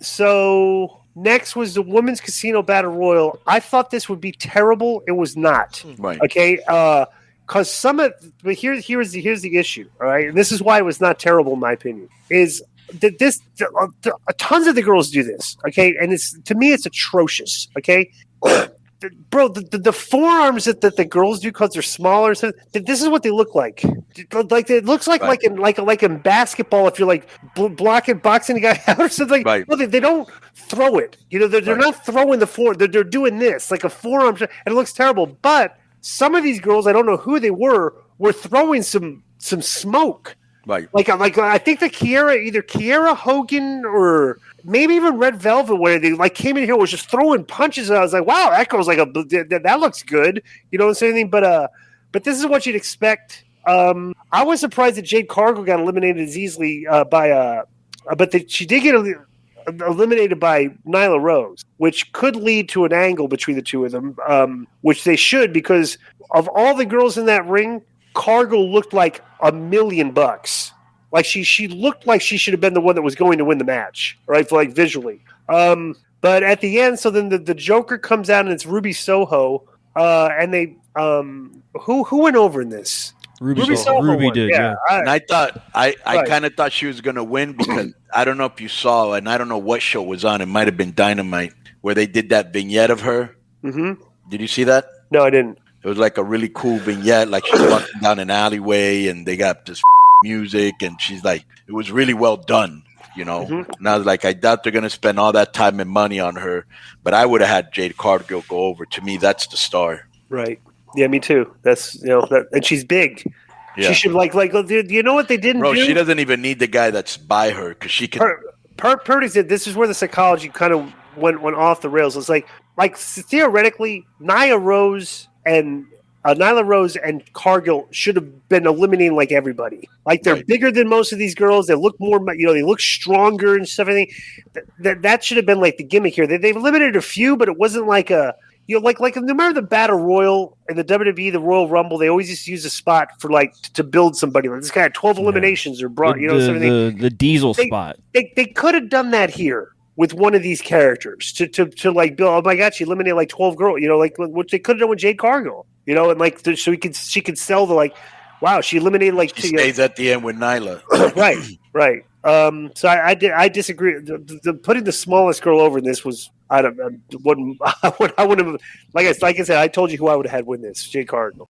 So next was the Women's Casino Battle Royal. I thought this would be terrible. It was not. Right. Okay. Because but here's the issue. All right, and this is why it was not terrible in my opinion. Is that tons of the girls do this. Okay, and to me it's atrocious. Okay. Bro, the forearms that the girls do because they're smaller. So this is what they look like. Like it looks like Right. like in basketball. If you're like boxing a guy out or something, Right. no, they don't throw it. You know, they're not throwing the forearm. They're doing this like a forearm, and it looks terrible. But some of these girls, I don't know who they were throwing some smoke. Right. Like I think either Kiera Hogan or maybe even Red Velvet, where they like came in here was just throwing punches. And I was like, wow, that girl's like that looks good. You don't say anything, but this is what you'd expect. I was surprised that Jade Cargill got eliminated as easily she did get eliminated by Nyla Rose, which could lead to an angle between the two of them, which they should, because of all the girls in that ring, Cargill looked like $1 million. Like she looked like she should have been the one that was going to win the match, right? For like visually. But at the end, so then the Joker comes out and it's Ruby Soho, and they who went over in this? Ruby Soho did, yeah. And I thought I kind of thought she was going to win because I don't know if you saw, and I don't know what show it was on. It might have been Dynamite where they did that vignette of her. Mm-hmm. Did you see that? No, I didn't. It was like a really cool vignette, like she's walking down an alleyway and they got this music and she's like, it was really well done, you know. Mm-hmm. And I was like, I doubt they're going to spend all that time and money on her, but I would have had Jade Cargill go over. To me, that's the star. Right. Yeah, me too. That's, and she's big. Yeah. She should like, you know what they didn't do? Bro, she doesn't even need the guy that's by her because she can. Purdy said this is where the psychology kind of went off the rails. It's like theoretically, Nyla Rose and Cargill should have been eliminating like everybody. Like they're bigger than most of these girls. They look more, they look stronger and stuff. That should have been like the gimmick here. They've eliminated a few, but it wasn't like a, like remember the Battle Royal in the WWE, the Royal Rumble. They always used to use a spot for like to build somebody. Like this guy had 12 eliminations or brought, the Diesel spot. They could have done that here with one of these characters to like build. Oh my God, she eliminated like 12 girls. Which they could have done with Jade Cargill. And like so she could sell the like, wow, she eliminated like. She stays at the end with Nyla. right. So I disagree. The putting the smallest girl over in this was I wouldn't have, like I said, I told you who I would have had win this, Jade Cargill.